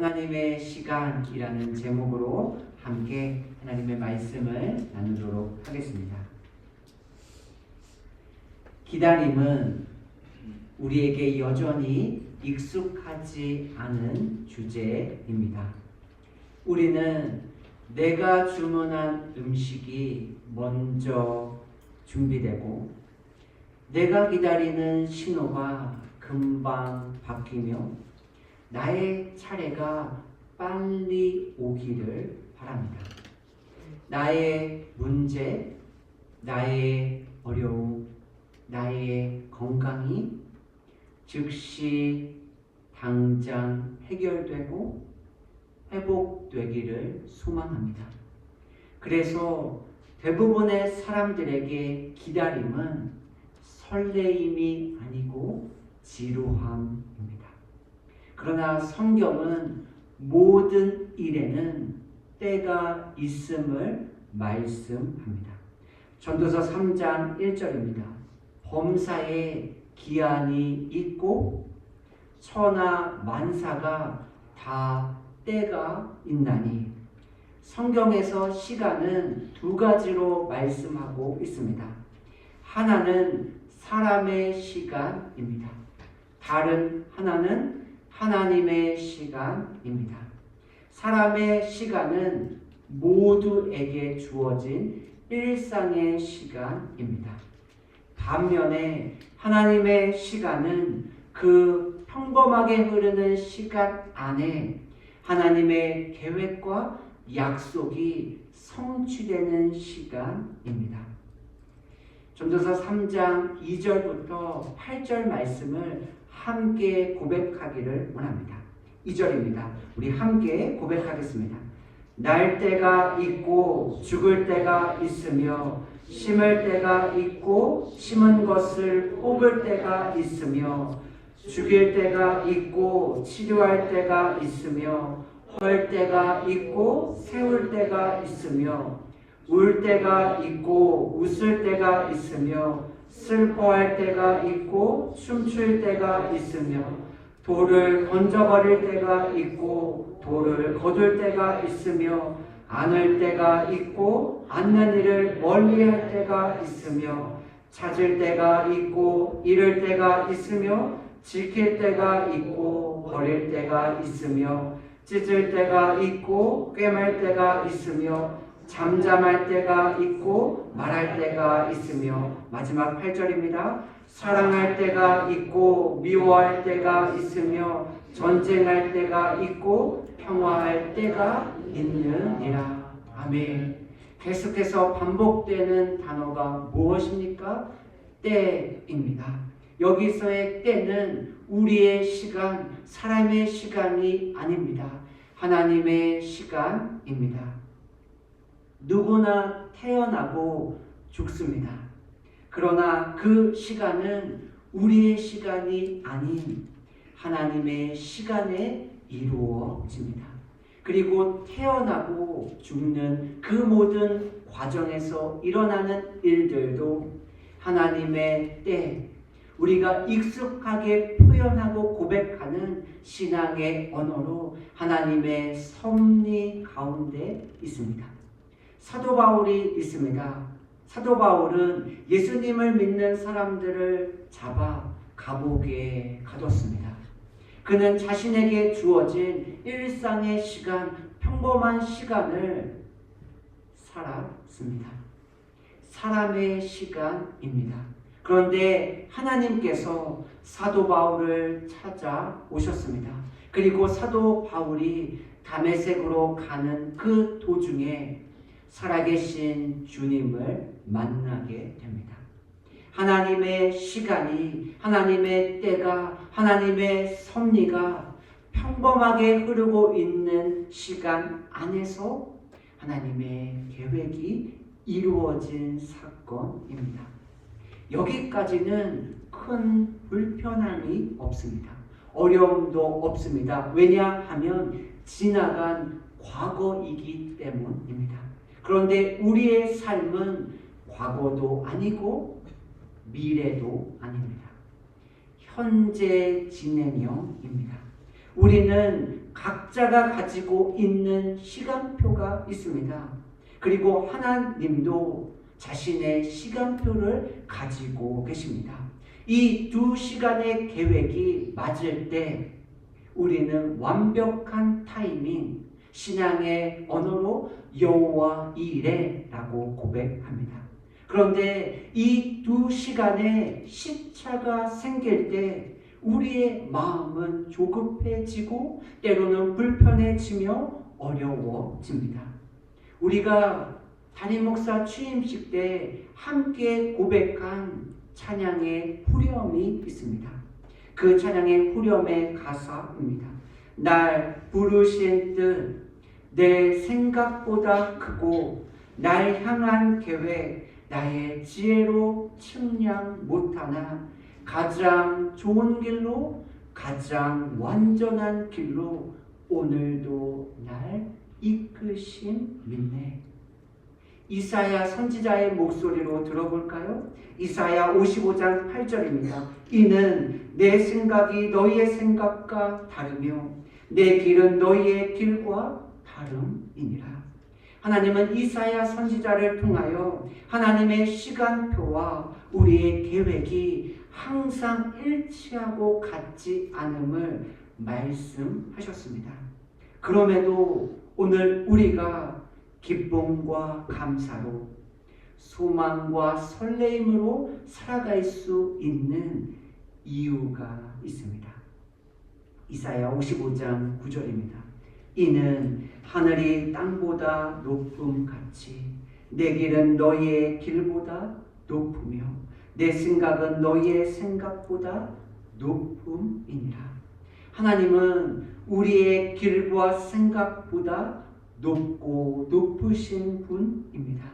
하나님의 시간이라는 제목으로 함께 하나님의 말씀을 나누도록 하겠습니다. 기다림은 우리에게 여전히 익숙하지 않은 주제입니다. 우리는 내가 주문한 음식이 먼저 준비되고 내가 기다리는 신호가 금방 바뀌며 나의 차례가 빨리 오기를 바랍니다. 나의 문제, 나의 어려움, 나의 건강이 즉시 당장 해결되고 회복되기를 소망합니다. 그래서 대부분의 사람들에게 기다림은 설레임이 아니고 지루함입니다. 그러나 성경은 모든 일에는 때가 있음을 말씀합니다. 전도서 3장 1절입니다. 범사에 기한이 있고 천하 만사가 다 때가 있나니. 성경에서 시간은 두 가지로 말씀하고 있습니다. 하나는 사람의 시간입니다. 다른 하나는 하나님의 시간입니다. 사람의 시간은 모두에게 주어진 일상의 시간입니다. 반면에 하나님의 시간은 그 평범하게 흐르는 시간 안에 하나님의 계획과 약속이 성취되는 시간입니다. 전도서 3장 2절부터 8절 말씀을 함께 고백하기를 원합니다. 2절입니다. 우리 함께 고백하겠습니다. 날 때가 있고 죽을 때가 있으며 심을 때가 있고 심은 것을 뽑을 때가 있으며 죽일 때가 있고 치료할 때가 있으며 헐 때가 있고 세울 때가 있으며 울 때가 있고 웃을 때가 있으며 슬퍼할 때가 있고 춤출 때가 있으며 돌을 던져버릴 때가 있고 돌을 거둘 때가 있으며 안을 때가 있고 앉는 일을 멀리할 때가 있으며 찾을 때가 있고 잃을 때가 있으며 지킬 때가 있고 버릴 때가 있으며 찢을 때가 있고 꿰맬 때가 있으며 잠잠할 때가 있고 말할 때가 있으며 마지막 8절입니다. 사랑할 때가 있고 미워할 때가 있으며 전쟁할 때가 있고 평화할 때가 있느니라. 아멘. 계속해서 반복되는 단어가 무엇입니까? 때입니다. 여기서의 때는 우리의 시간, 사람의 시간이 아닙니다. 하나님의 시간입니다. 누구나 태어나고 죽습니다. 그러나 그 시간은 우리의 시간이 아닌 하나님의 시간에 이루어집니다. 그리고 태어나고 죽는 그 모든 과정에서 일어나는 일들도 하나님의 때, 우리가 익숙하게 표현하고 고백하는 신앙의 언어로 하나님의 섭리 가운데 있습니다. 사도 바울이 있습니다. 사도 바울은 예수님을 믿는 사람들을 잡아 감옥에 가뒀습니다. 그는 자신에게 주어진 일상의 시간, 평범한 시간을 살았습니다. 사람의 시간입니다. 그런데 하나님께서 사도 바울을 찾아오셨습니다. 그리고 사도 바울이 다메섹으로 가는 그 도중에 살아계신 주님을 만나게 됩니다. 하나님의 시간이, 하나님의 때가, 하나님의 섭리가 평범하게 흐르고 있는 시간 안에서 하나님의 계획이 이루어진 사건입니다. 여기까지는 큰 불편함이 없습니다. 어려움도 없습니다. 왜냐하면 지나간 과거이기 때문입니다. 그런데 우리의 삶은 과거도 아니고 미래도 아닙니다. 현재 진행형입니다. 우리는 각자가 가지고 있는 시간표가 있습니다. 그리고 하나님도 자신의 시간표를 가지고 계십니다. 이 두 시간의 계획이 맞을 때 우리는 완벽한 타이밍, 신앙의 언어로 여호와 이레라고 고백합니다. 그런데 이 두 시간에 시차가 생길 때 우리의 마음은 조급해지고 때로는 불편해지며 어려워집니다. 우리가 담임 목사 취임식 때 함께 고백한 찬양의 후렴이 있습니다. 그 찬양의 후렴의 가사입니다. 날 부르신 뜻 내 생각보다 크고 날 향한 계획 나의 지혜로 측량 못하나 가장 좋은 길로 가장 완전한 길로 오늘도 날 이끄신 믿네. 이사야 선지자의 목소리로 들어볼까요? 이사야 55장 8절입니다. 이는 내 생각이 너희의 생각과 다르며 내 길은 너희의 길과 다름이니라. 하나님은 이사야 선지자를 통하여 하나님의 시간표와 우리의 계획이 항상 일치하고 같지 않음을 말씀하셨습니다. 그럼에도 오늘 우리가 기쁨과 감사로 소망과 설레임으로 살아갈 수 있는 이유가 있습니다. 이사야 55장 9절입니다. 이는 하늘이 땅보다 높음 같이 내 길은 너희의 길보다 높으며 내 생각은 너희의 생각보다 높음이니라. 하나님은 우리의 길과 생각보다 높고 높으신 분입니다.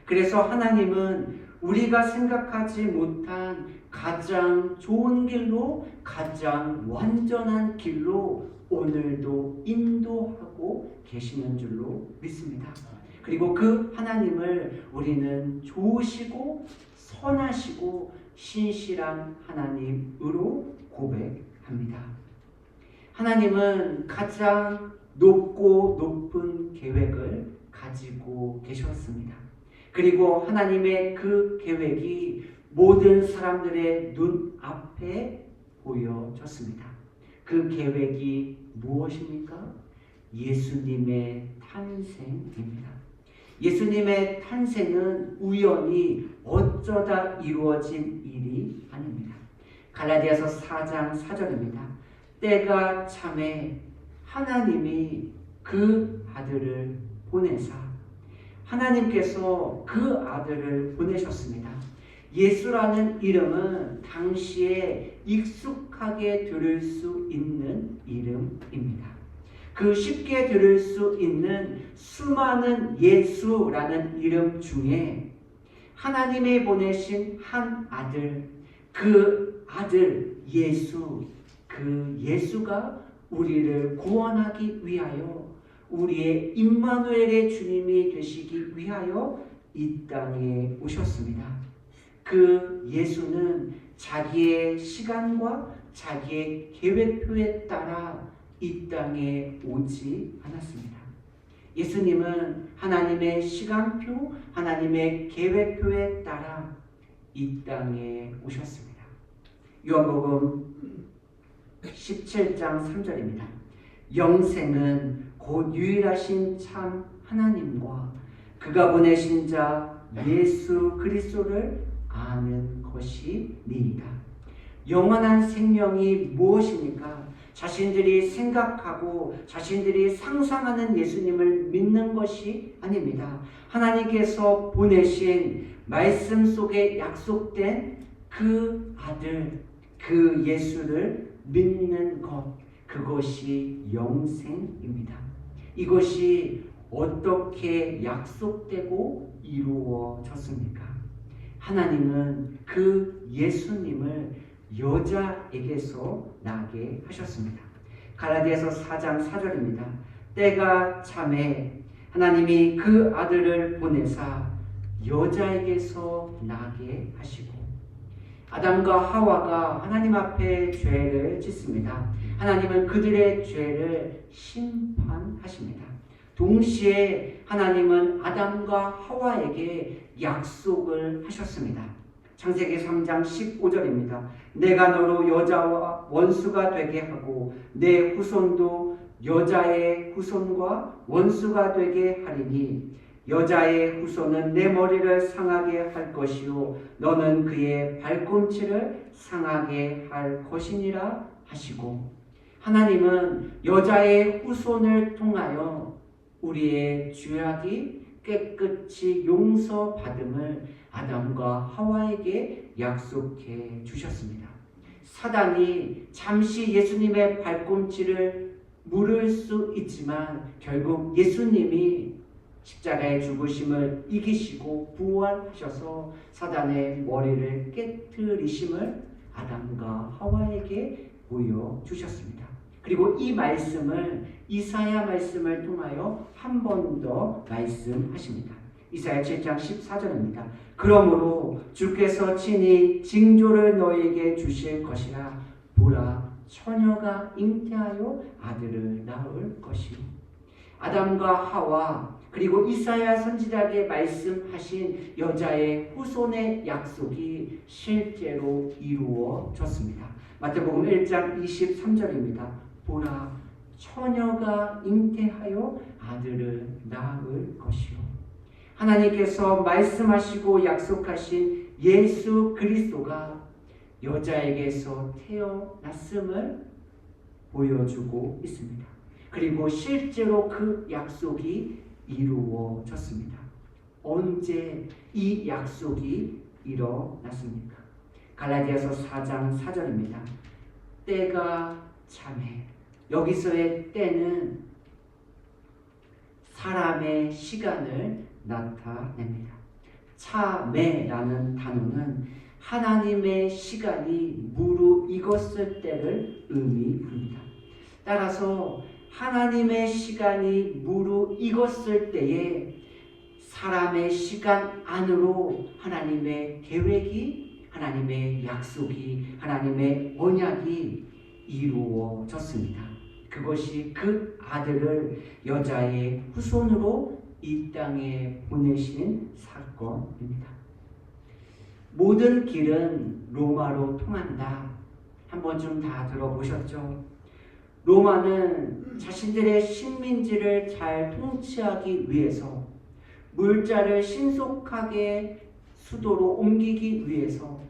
그래서 하나님은 우리가 생각하지 못한 가장 좋은 길로 가장 완전한 길로 오늘도 인도하고 계시는 줄로 믿습니다. 그리고 그 하나님을 우리는 좋으시고 선하시고 신실한 하나님으로 고백합니다. 하나님은 가장 높고 높은 계획을 가지고 계셨습니다. 그리고 하나님의 그 계획이 모든 사람들의 눈앞에 보여졌습니다. 그 계획이 무엇입니까? 예수님의 탄생입니다. 예수님의 탄생은 우연히 어쩌다 이루어진 일이 아닙니다. 갈라디아서 4장 4절입니다. 때가 참에 하나님이 그 아들을 보내사 하나님께서 그 아들을 보내셨습니다. 예수라는 이름은 당시에 익숙하게 들을 수 있는 이름입니다. 그 쉽게 들을 수 있는 수많은 예수라는 이름 중에 하나님이 보내신 한 아들, 그 아들 예수, 그 예수가 우리를 구원하기 위하여 우리의 임마누엘의 주님이 되시기 위하여 이 땅에 오셨습니다. 그 예수는 자기의 시간과 자기의 계획표에 따라 이 땅에 오지 않았습니다. 예수님은 하나님의 시간표, 하나님의 계획표에 따라 이 땅에 오셨습니다. 요한복음 17장 3절입니다. 영생은 곧 유일하신 참 하나님과 그가 보내신 자 예수 그리스도를 아는 것이니이다. 영원한 생명이 무엇입니까? 자신들이 생각하고 자신들이 상상하는 예수님을 믿는 것이 아닙니다. 하나님께서 보내신 말씀 속에 약속된 그 아들, 그 예수를 믿는 것, 그것이 영생입니다. 이것이 어떻게 약속되고 이루어졌습니까? 하나님은 그 예수님을 여자에게서 나게 하셨습니다. 갈라디아서 4장 4절입니다. 때가 참에 하나님이 그 아들을 보내사 여자에게서 나게 하시고 아담과 하와가 하나님 앞에 죄를 짓습니다. 하나님은 그들의 죄를 심판하십니다. 동시에 하나님은 아담과 하와에게 약속을 하셨습니다. 창세기 3장 15절입니다. 내가 너로 여자와 원수가 되게 하고 내 후손도 여자의 후손과 원수가 되게 하리니 여자의 후손은 내 머리를 상하게 할 것이요 너는 그의 발꿈치를 상하게 할 것이니라 하시고, 하나님은 여자의 후손을 통하여 우리의 죄악이 깨끗이 용서받음을 아담과 하와에게 약속해 주셨습니다. 사단이 잠시 예수님의 발꿈치를 물을 수 있지만 결국 예수님이 십자가의 죽으심을 이기시고 부활하셔서 사단의 머리를 깨뜨리심을 아담과 하와에게 보여주셨습니다. 그리고 이 말씀을 이사야 말씀을 통하여 한 번 더 말씀하십니다. 이사야 7장 14절입니다. 그러므로 주께서 친히 징조를 너에게 주실 것이라. 보라, 처녀가 잉태하여 아들을 낳을 것이요. 아담과 하와 그리고 이사야 선지자에게 말씀하신 여자의 후손의 약속이 실제로 이루어졌습니다. 마태복음 1장 23절입니다. 보라, 처녀가 잉태하여 아들을 낳을 것이요. 하나님께서 말씀하시고 약속하신 예수 그리스도가 여자에게서 태어났음을 보여주고 있습니다. 그리고 실제로 그 약속이 이루어졌습니다. 언제 이 약속이 일어났습니까? 갈라디아서 4장 4절입니다. 때가 차매. 여기서의 때는 사람의 시간을 나타냅니다. 차매라는 단어는 하나님의 시간이 무르익었을 때를 의미합니다. 따라서 하나님의 시간이 무르익었을 때에 사람의 시간 안으로 하나님의 계획이, 하나님의 약속이, 하나님의 언약이 이루어졌습니다. 그것이 그 아들을 여자의 후손으로 이 땅에 보내시는 사건입니다. 모든 길은 로마로 통한다. 한 번쯤 다 들어보셨죠? 로마는 자신들의 식민지를 잘 통치하기 위해서, 물자를 신속하게 수도로 옮기기 위해서,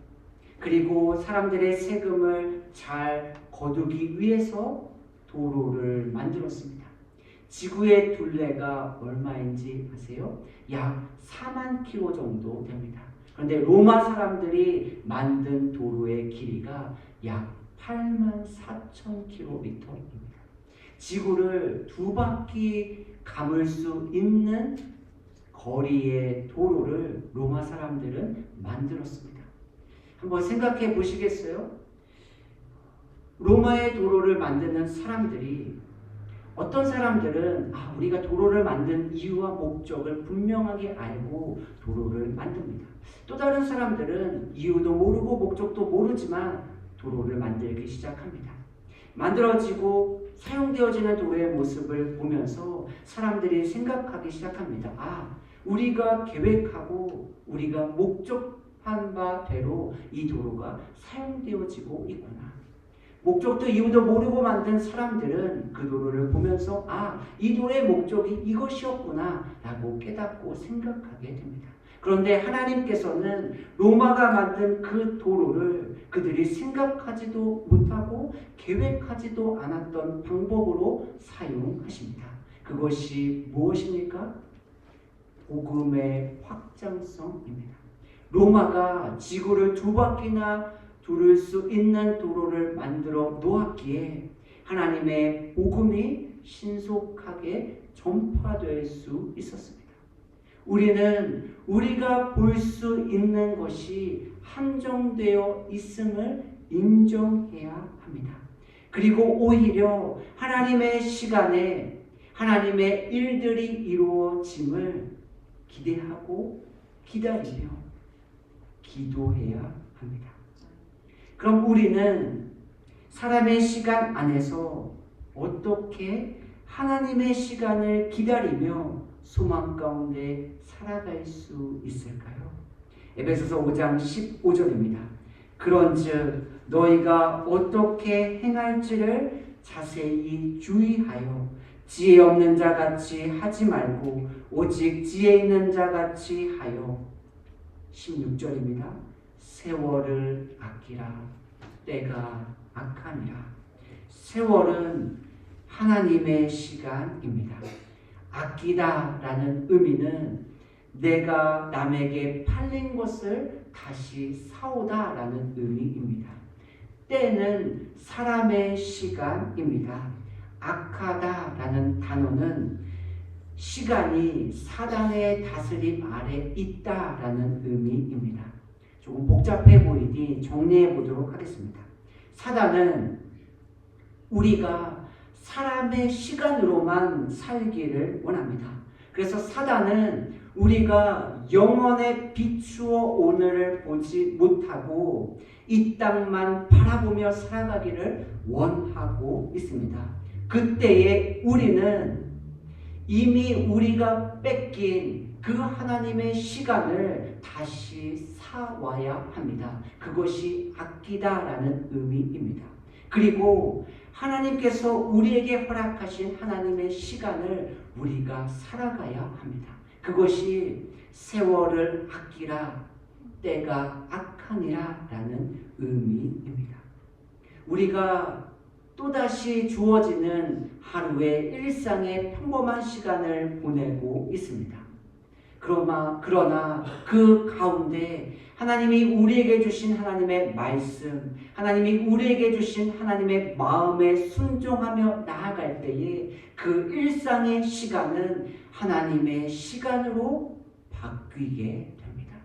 그리고 사람들의 세금을 잘 거두기 위해서 도로를 만들었습니다. 지구의 둘레가 얼마인지 아세요? 약 4만 킬로 정도 됩니다. 그런데 로마 사람들이 만든 도로의 길이가 약 8만 4천 킬로미터입니다. 지구를 두 바퀴 감을 수 있는 거리의 도로를 로마 사람들은 만들었습니다. 한번 생각해 보시겠어요? 로마의 도로를 만드는 사람들이, 어떤 사람들은 우리가 도로를 만든 이유와 목적을 분명하게 알고 도로를 만듭니다. 또 다른 사람들은 이유도 모르고 목적도 모르지만 도로를 만들기 시작합니다. 만들어지고 사용되어지는 도로의 모습을 보면서 사람들이 생각하기 시작합니다. 우리가 계획하고 우리가 목적한 바대로 이 도로가 사용되어지고 있구나. 목적도 이유도 모르고 만든 사람들은 그 도로를 보면서 이 도로의 목적이 이것이었구나 라고 깨닫고 생각하게 됩니다. 그런데 하나님께서는 로마가 만든 그 도로를 그들이 생각하지도 못하고 계획하지도 않았던 방법으로 사용하십니다. 그것이 무엇입니까? 복음의 확장성입니다. 로마가 지구를 두 바퀴나 두를 수 있는 도로를 만들어 놓았기에 하나님의 복음이 신속하게 전파될 수 있었습니다. 우리는 우리가 볼 수 있는 것이 한정되어 있음을 인정해야 합니다. 그리고 오히려 하나님의 시간에 하나님의 일들이 이루어짐을 기대하고 기다리며 기도해야 합니다. 그럼 우리는 사람의 시간 안에서 어떻게 하나님의 시간을 기다리며 소망 가운데 살아갈 수 있을까요? 에베소서 5장 15절입니다. 그런즉 너희가 어떻게 행할지를 자세히 주의하여 지혜 없는 자 같이 하지 말고 오직 지혜 있는 자 같이 하여 16절입니다. 세월을 아끼라 때가 악하니라. 세월은 하나님의 시간입니다. 아끼다라는 의미는 내가 남에게 팔린 것을 다시 사오다라는 의미입니다. 때는 사람의 시간입니다. 악하다라는 단어는 시간이 사단의 다스림 아래 있다라는 의미입니다. 조금 복잡해 보이니 정리해 보도록 하겠습니다. 사단은 우리가 사람의 시간으로만 살기를 원합니다. 그래서 사단은 우리가 영원에 비추어 오늘을 보지 못하고 이 땅만 바라보며 살아가기를 원하고 있습니다. 그때에 우리는 이미 우리가 뺏긴 그 하나님의 시간을 다시 사와야 합니다. 그것이 아끼다라는 의미입니다. 그리고 하나님께서 우리에게 허락하신 하나님의 시간을 우리가 살아가야 합니다. 그것이 세월을 아끼라 때가 악하니라 라는 의미입니다. 우리가 또다시 주어지는 하루의 일상의 평범한 시간을 보내고 있습니다. 그러나 그 가운데 하나님이 우리에게 주신 하나님의 말씀, 하나님이 우리에게 주신 하나님의 마음에 순종하며 나아갈 때에 그 일상의 시간은 하나님의 시간으로 바뀌게 됩니다.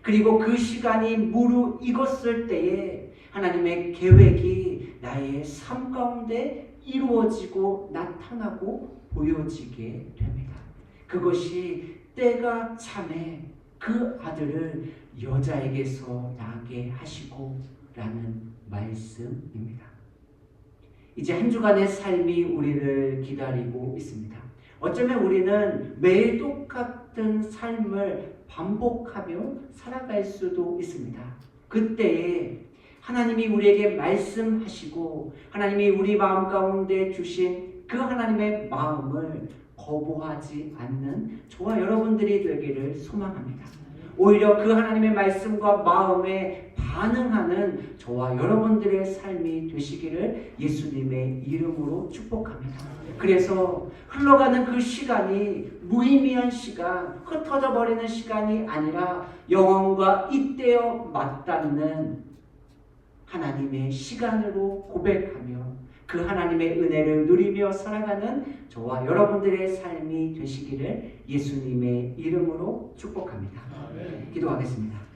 그리고 그 시간이 무르익었을 때에 하나님의 계획이 나의 삶 가운데 이루어지고 나타나고 보여지게 됩니다. 그것이 때가 참에 그 아들을 여자에게서 나게 하시고 라는 말씀입니다. 이제 한 주간의 삶이 우리를 기다리고 있습니다. 어쩌면 우리는 매일 똑같은 삶을 반복하며 살아갈 수도 있습니다. 그때에 하나님이 우리에게 말씀하시고 하나님이 우리 마음 가운데 주신 그 하나님의 마음을 거부하지 않는 저와 여러분들이 되기를 소망합니다. 오히려 그 하나님의 말씀과 마음에 반응하는 저와 여러분들의 삶이 되시기를 예수님의 이름으로 축복합니다. 그래서 흘러가는 그 시간이 무의미한 시간, 흩어져 버리는 시간이 아니라 영혼과 잇대어 맞닿는 하나님의 시간으로 고백하며 그 하나님의 은혜를 누리며 살아가는 저와 여러분들의 삶이 되시기를 예수님의 이름으로 축복합니다. 기도하겠습니다.